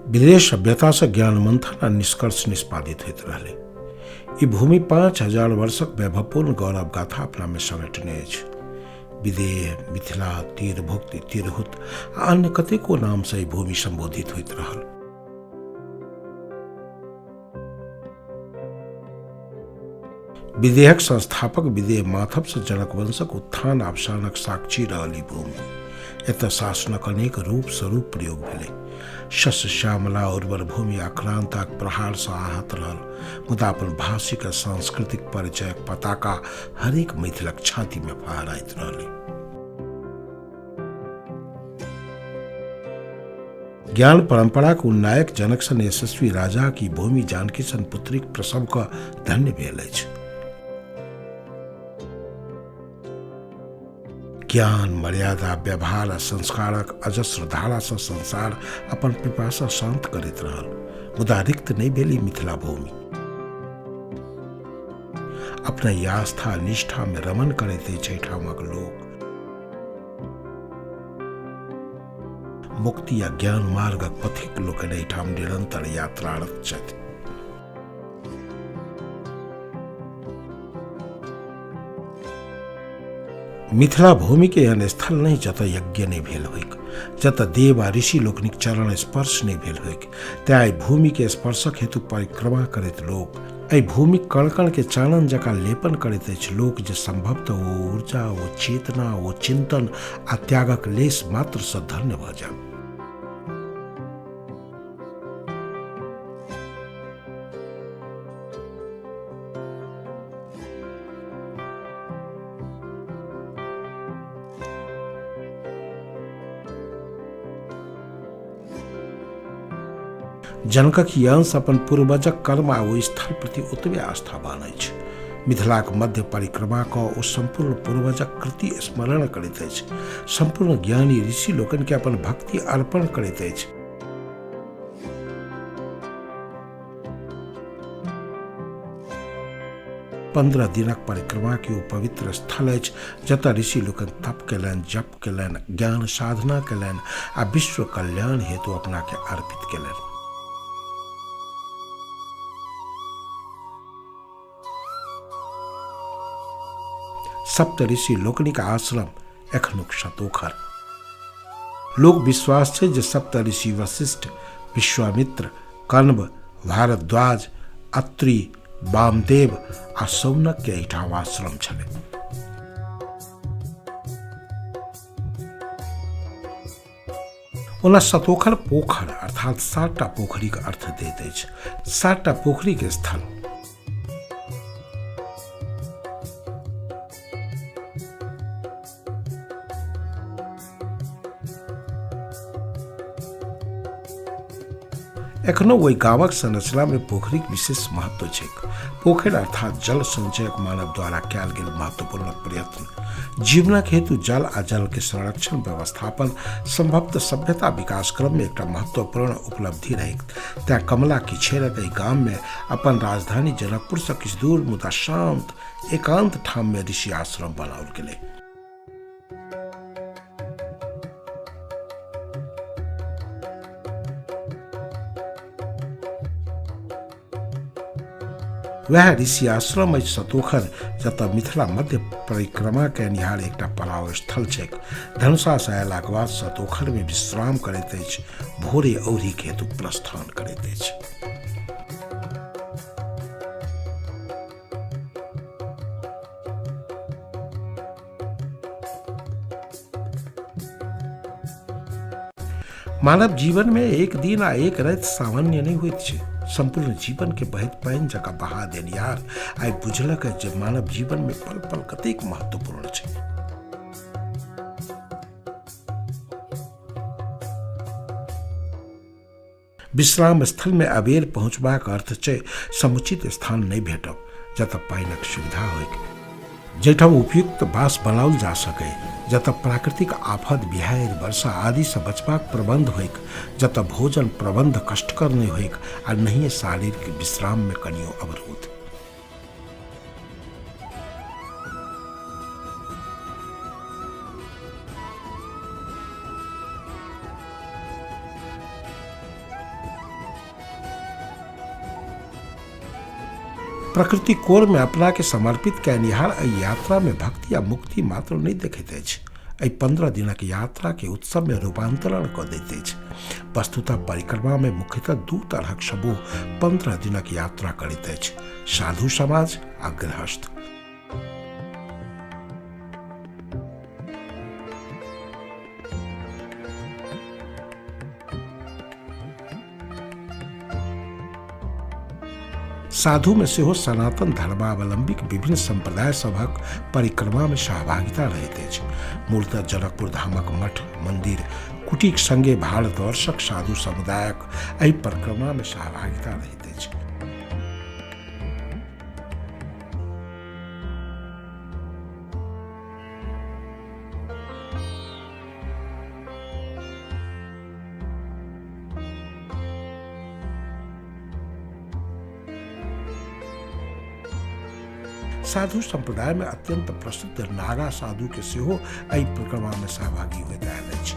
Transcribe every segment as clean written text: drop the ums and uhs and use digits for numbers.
विदेश सभ्यता से ज्ञान मंथन आ निष्कर्ष निष्पादित होइत रहलै। ई भूमि 5000 वर्षक वैभवपूर्ण गौरव गाथा अपना में समेटने अछि। विदेह, मिथिला, तीरभुक्ति, तिरहुत आ अन्य कतेको नाम से ई भूमि संबोधित होइत रहल। विदेहक संस्थापक विदेह माथब से जनक वंशक उत्थान अवसानक साक्षी रहल ई भूमि। एतऽ शासनक अनेक रूप स्वरूप प्रयोग भेलै। शस्य श्यामला उर्वर भूमि आक्रांताक प्रहार से आहत रहल, मुदा अपन भाषिक सांस्कृतिक परिचयक पताका हरेक मैथिलक छाती में फहराइत रहलै। ज्ञान परंपरा के नायक जनक सन यशस्वी राजा की भूमि जानकी सन पुत्रीक प्रसव का धन्य भेल अछि। ज्ञान, मर्यादा, व्यवहार आ संस्कारक अजस्र धारा से संसार अपन पिपासा शांत करैत रहल, मुदा रिक्त नहीं भेली मिथिला भूमि। अपने आस्था निष्ठा में रमन करैत अछि ठामक लोक। मुक्ति आ ज्ञान मार्गक पथिक लोकनि एहिठाम निरंतर यात्रारत छथि। मिथिला भूमि के एहन स्थल नहीं जतऽ यज्ञ नहीं भेल होइक, जतऽ देव आ ऋषि लोकनिक चरण स्पर्श नहीं भेल होइक। तें एहि भूमि के स्पर्शक हेतु परिक्रमा करैत लोक एहि भूमि कण कण के चानन जकाँ लेपन करैत अछि लोक, जे संभवतः ओ ऊर्जा, ओ चेतना, ओ चिंतन आ त्यागक लेस मात्र से धन्य भऽ जाय। जनकक ई अंश अपन पूर्वजक कर्म आ ओ स्थल प्रति ओतबे आस्थावान अछि। मिथिलाक मध्य परिक्रमा कऽ ओ संपूर्ण पूर्वजक कृति स्मरण करैत अछि, संपूर्ण ज्ञानी ऋषि लोकनि के अपन भक्ति अर्पण करैत अछि। पंद्रह दिनक परिक्रमा के ओ पवित्र स्थल अछि, जतऽ ऋषि लोकनि तप केलनि, जप केलनि, ज्ञान साधना केलनि आ विश्व कल्याण हेतु अपना के अर्पित केलनि। सप्त ऋषि लोकनिक आश्रम एखनुक सतोखर। लोक विश्वास छै जे सप्त ऋषि वशिष्ठ, विश्वामित्र, कण्व, भारद्वाज, अत्रि, वामदेव आ सौनक के एहिठाम आश्रम छलै। ओना सतोखर पोखर अर्थात 7टा पोखरी के अर्थ दैत अछि। 7टा पोखरी के स्थल एखनो ओहि गांवक संरचना में पोखरी के विशेष महत्व छै। पोखरि अर्थात जल संचयक मानव द्वारा कयल गेल महत्वपूर्ण प्रयत्न। जीवनक हेतु जल आ जल के संरक्षण व्यवस्थापन संभवतः सभ्यता विकास क्रम में एकटा महत्वपूर्ण उपलब्धि रही। तें कमला किछेरक एहि गाम में अपन राजधानी जनकपुर से किछु दूर मुदा शांत एकांत ठाम में ऋषि आश्रम बनाओल गेलै। वह ऋषि आश्रम अछि सतोखर, जतऽ मिथिला मध्य परिक्रमा के निहार एकटा पड़ाव स्थल छै। धनुषा से अयलाक बाद सतोखर में विश्राम करैत अछि, भोरे औरी के हेतु प्रस्थान करैत अछि। मानव जीवन में एक दिन आ एक राति सामान्य नहीं होइत छै। संपूर्ण जीवन के बहैत पानि जकाँ बहा देनिहार आइ बुझलक जे मानव जीवन में पल पल कतेक महत्वपूर्ण छै। विश्राम स्थल में अबेर पहुंचबाक अर्थ छै समुचित स्थान नहीं भेटब, जतऽ पानिक सुविधा होइक, जैठाम उपयुक्त बास बनाओल जा सके, जतऽ प्राकृतिक आफत, बिहाड़ि, वर्षा आदि से बचबाक प्रबंध होइक, जतऽ भोजन प्रबंध कष्टकर नहीं होइक आ नहीं शारीरिक विश्राम में कनियो अवरोध। प्रकृति कोर में अपना के समर्पित कैनिहार एहि यात्रा में भक्ति या मुक्ति मात्र नहीं देखैत अछि, एहि 15 दिनक यात्रा के उत्सव में रूपांतरण कऽ दैत अछि। वस्तुतः परिक्रमा में मुख्यतः दू तरहक समूह 15 दिनक यात्रा करैत अछि, साधु समाज आ गृहस्थ। साधु में सेहो सनातन धर्मावलंबी विभिन्न संप्रदाय सभक परिक्रमा में सहभागिता रहैत अछि। मूलतः जनकपुर धामक मठ मंदिर कुटीक संगे भारतवर्षक साधु समुदायक एहि परिक्रमा में सहभागिता रहैत अछि। साधु संप्रदाय में अत्यंत प्रसिद्ध नागा साधु के सेहो एहि परिक्रमा में सहभागी होइत आयल अछि।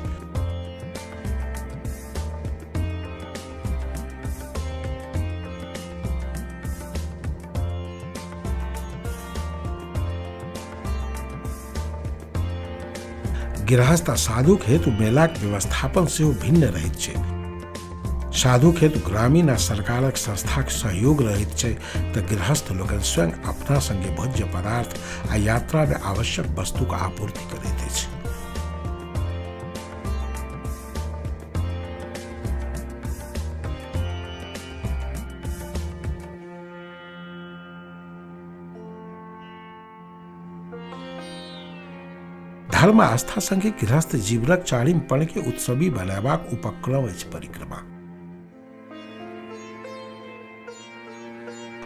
गृहस्थ साधुक हेतु मेलाक व्यवस्थापन सेहो भिन्न रहैत छै। साधुक हेतु ग्रामीण आ सरकारक संस्थाक सहयोग रहैत छै, तऽ गृहस्थ लोकनि स्वयं अपना संगे भोज्य पदार्थ आ यात्रा में आवश्यक वस्तुक आपूर्ति करैत अछि। धर्म आस्था संगे गृहस्थ जीवनक चारिम के उत्सवी बनयबाक उपक्रम अछि परिक्रमा।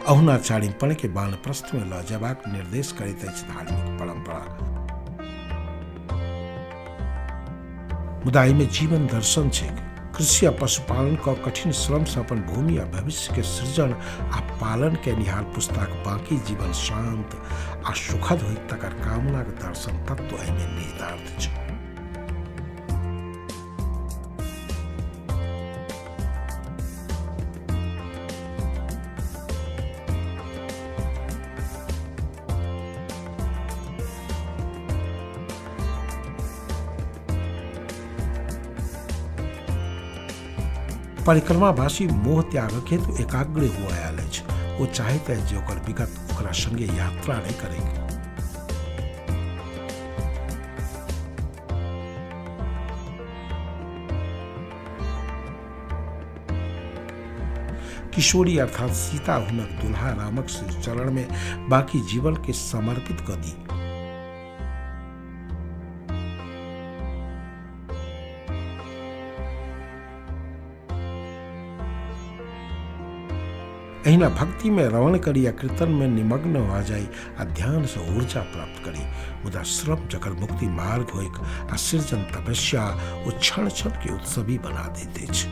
अहुना चारिम के वानप्रस्थ में लऽ जयबाक निर्देश करैत अछि धार्मिक परंपरा। मुदा एहि में जीवन दर्शन छै। कृषि आ पशुपालन का कठिन श्रम से अपन भूमि आ भविष्य के सृजन आ पालन के निहार पुस्ताक बाकी जीवन शांत आ सुखद होइत तकर कामना के दर्शन तत्व एहि में निहितार्थ छै। परिक्रमावासी मोह त्यागक हेतु एकाग्र हुआ आयल अछि। ओ चाहैत अछि जे ओकर विगत ओकरा संगे यात्रा नहीं करेगी। किशोरी अर्थात सीता हुनक दुल्हा रामक श्री चरण में बाकी जीवन के समर्पित कर दी। एहिना भक्ति में रवण करी या कीर्तन में निमग्न हो जाई आ ध्यान से ऊर्जा प्राप्त करी। मुदा श्रम जकर मुक्ति मार्ग होइक आ सृजन तपस्या ओ क्षण क्षण के उत्सवी बना देते अछि।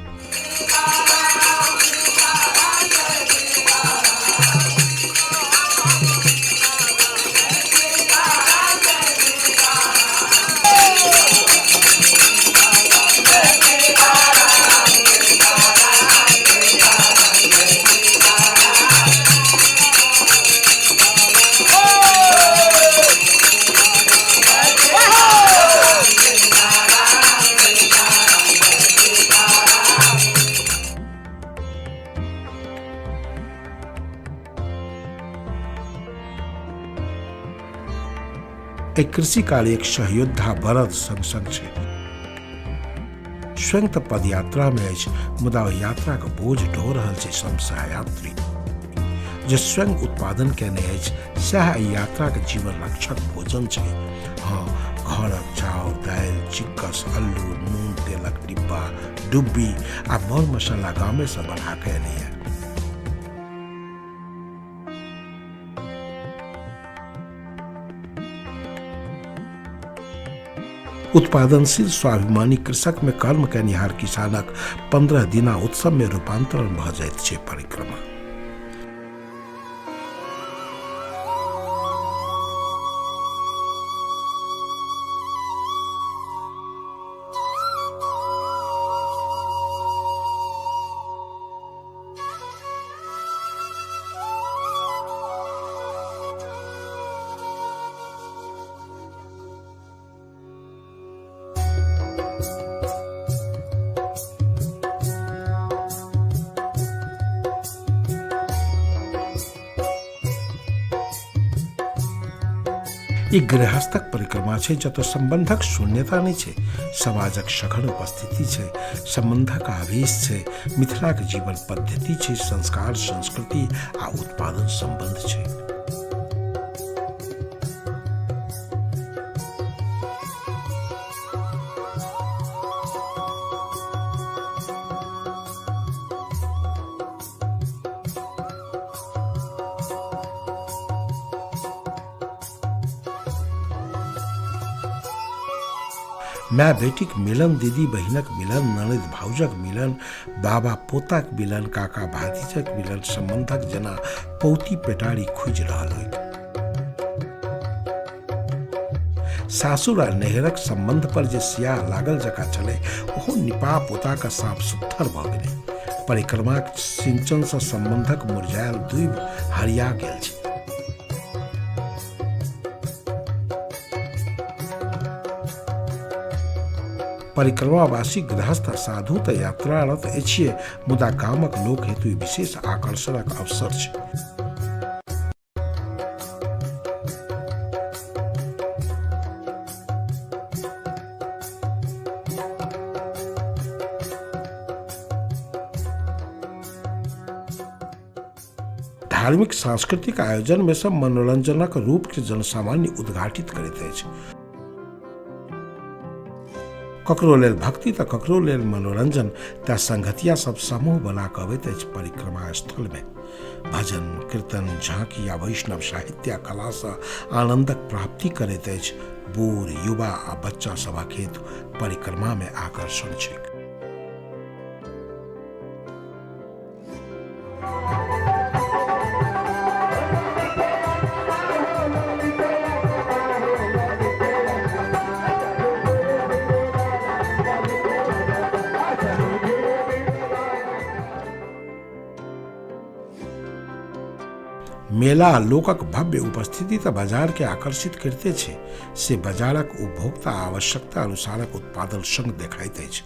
एक कृषि काल एक सहयोद्धा बरद संग संग छै। स्वयं तऽ पदयात्रा में अछि, मुदा यात्रा के बोझ ढो रहल छै सब सहयात्री जे स्वयं उत्पादन केने अछि। सएह यात्रा के जीवन रक्षक भोजन छै। हाँ, घरक चाउर दालि चिक्कस अल्लू नून तेलक डिब्बा डुब्बी आ मर मसाला गामे से बढ़ा के एलैया। उत्पादनशील स्वाभिमानी कृषक में कर्म केनिहार किसानक 15 दिना उत्सव में रूपांतरण भ जाइत छै परिक्रमा। ई गृहस्थक परिक्रमा छै जतऽ संबंधक शून्यता नहीं छै, समाजक सघन उपस्थिति छै, संबंधक आवेश छै, मिथिलाक जीवन पद्धति छै, संस्कार, संस्कृति आ उत्पादन संबंध छै। माय बेटीक मिलन, दीदी बहिनक मिलन, ननद भाउजक मिलन, बाबा पोताक मिलन, काका भातीजक मिलन, संबंधक जेना पौती पेटारी खुजि रहल होइत। सासुर आ नैहरक संबंध पर जे सियाह लागल जकाँ छलै, ओहो निपाह पोताक साफ सुथर भऽ गेलै। परिक्रमाक सिंचन सँ संबंधक मुरझायल दूब हरिया गेल छै। परिक्रमावासी गृहस्थ साधु तऽ यात्रारत अछि, मुदा गामक लोक हेतु विशेष आकर्षणक अवसर छै। धार्मिक सांस्कृतिक आयोजन में सब मनोरंजनक रूप के जनसामान्य उद्घाटित करैत अछि। ककरो लेल भक्ति तऽ ककरो लेल मनोरंजन, तऽ संगतिया सब समूह बना कऽ अबैत अछि परिक्रमा स्थल में। भजन, कीर्तन, झांकी आ वैष्णव साहित्य कला सँ आनंदक प्राप्ति करैत अछि। बूढ़, युवा आ बच्चा सभक हेतु परिक्रमा में आकर्षण छै। मेला लोकक भव्य उपस्थिति तऽ बाजार के आकर्षित करते छै, से बाजारक उपभोक्ता आवश्यकता अनुसारक उत्पादन संग देखाइत अछि।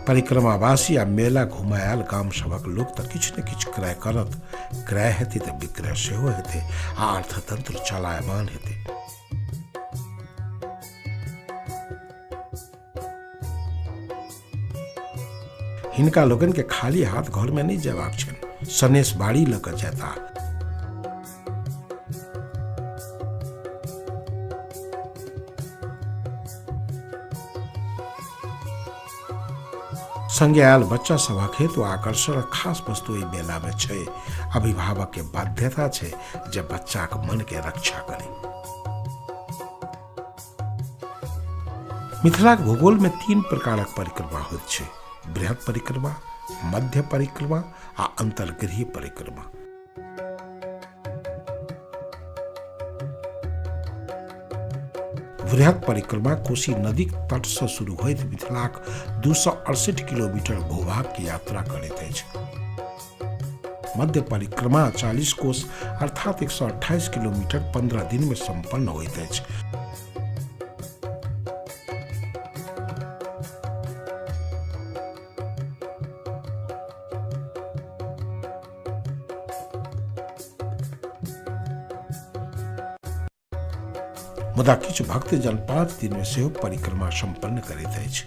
परिक्रमावासी आ मेला घुमायल गाम सभक लोक तऽ किछु ने किछु क्रय करत। क्रय हेतै तऽ विक्रय सेहो हेतै आ अर्थतंत्र चलायमान हेतै। हिनका लोगन के खाली हाथ घर में नहीं जयबाक छनि, सनेश बाड़ी लऽ कऽ जेता। संगे आयल बच्चा सभक हेतु आकर्षण खास वस्तु एहि मेला में छै। अभिभावक के बाध्यता छै जे बच्चाक मन के रक्षा करे। मिथिलाक भूगोल में 3 प्रकारक परिक्रमा होइत छै: बृहत परिक्रमा, मध्य परिक्रमा आ अंतर्गृह परिक्रमा। बृहत परिक्रमा कोशी नदीक तट से शुरू होइत मिथिलाक 268 किलोमीटर भूभाग की यात्रा करैत अछि। मध्य परिक्रमा 40 कोस अर्थात 128 किलोमीटर 15 दिन में संपन्न होइत अछि। मुदा किछु भक्तजन 5 दिन में सेहो परिक्रमा संपन्न करैत अछि।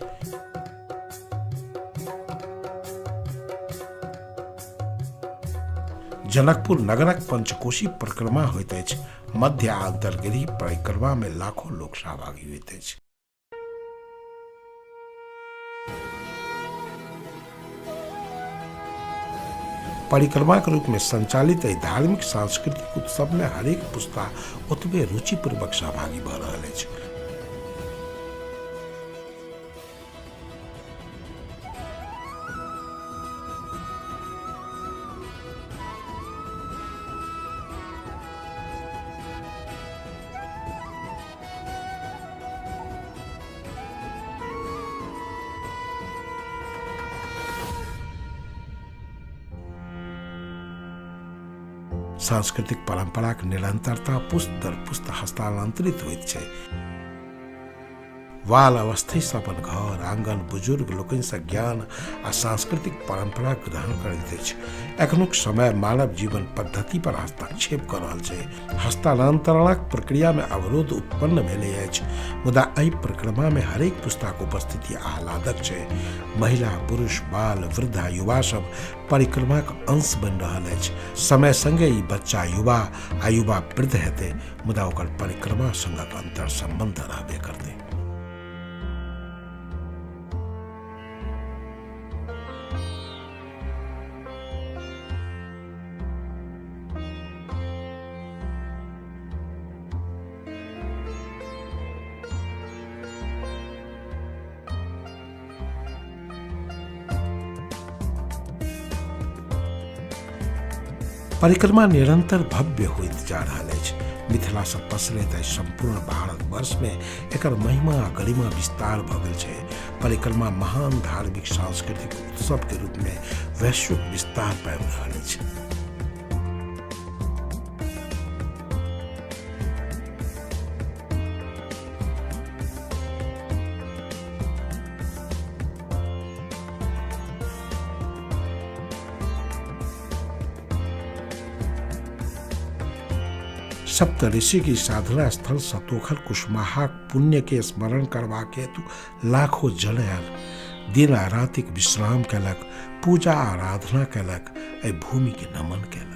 जनकपुर नगरक पंचकोशी परिक्रमा होइत अछि। मध्य आ अंतर्गृह परिक्रमा में लाखों लोक सहभागी होइत अछि। परिक्रमा के रूप में संचालित धार्मिक सांस्कृतिक उत्सव में हरेक पुस्ता ओतबे रुचिपूर्वक सहभागी भऽ रहल अछि। सांस्कृतिक परंपराक निरंतरता पुस्त दर पुस्त हस्तांतरित होइत छै। बाल अवस्था से अपन घर आंगन बुजुर्ग लोकनि से ज्ञान आ सांस्कृतिक परंपरा ग्रहण करैत अछि। एखनुक समय मानव जीवन पद्धति पर हस्तक्षेप कर रहल छै। हस्तांतरणक प्रक्रिया में अवरोध उत्पन्न भेलै अछि, मुदा एहि परिक्रमा में हरेक पुस्ताक उपस्थिति आह्लादक छै। महिला पुरुष बाल वृद्ध आ युवा सब परिक्रमा के अंश बनि रहल अछि। समय संगे ई बच्चा युवा आ युवा वृद्ध हेतै, मुदा ओकर परिक्रमा संगक अंतर संबंध रहबे करतै। परिक्रमा निरंतर भव्य होइत जा रहल अछि। मिथिला से पसरैत अछि संपूर्ण भारत वर्ष में एकर महिमा आ गरिमा विस्तार भ गेल छै। परिक्रमा महान धार्मिक सांस्कृतिक उत्सव के रूप में वैश्विक विस्तार पाबि रहल अछि। सप्त ऋषि की साधना स्थल सतोखल कुसुमाहाक पुण्य के स्मरण करबाक हेतु लाखों जन आयल। दिन आ रातिक विश्राम कयलक, पूजा आराधना कयलक, एहि भूमि के नमन कयलक।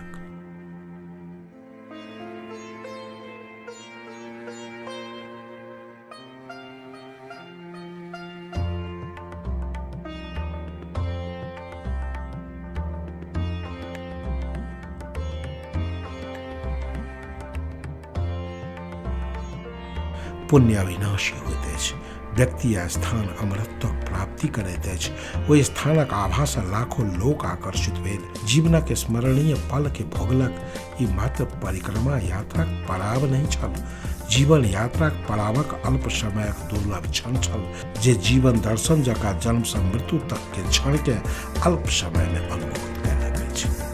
पुण्य अविनाशी होइत अछि। व्यक्ति आ स्थान अमरत्वक प्राप्ति करैत अछि। ओहि स्थानक आभा सँ लाखों लोक आकर्षित भेल, जीवनक स्मरणीय पल के भोगलक। ई मात्र परिक्रमा यात्राक पड़ाव नहीं छल, जीवन यात्राक पड़ावक अल्प समयक दुर्लभ क्षण छल, जे जीवन दर्शन जकाँ जन्म सँ मृत्यु तक के क्षण के अल्प समय में अनुभूत कयलक अछि।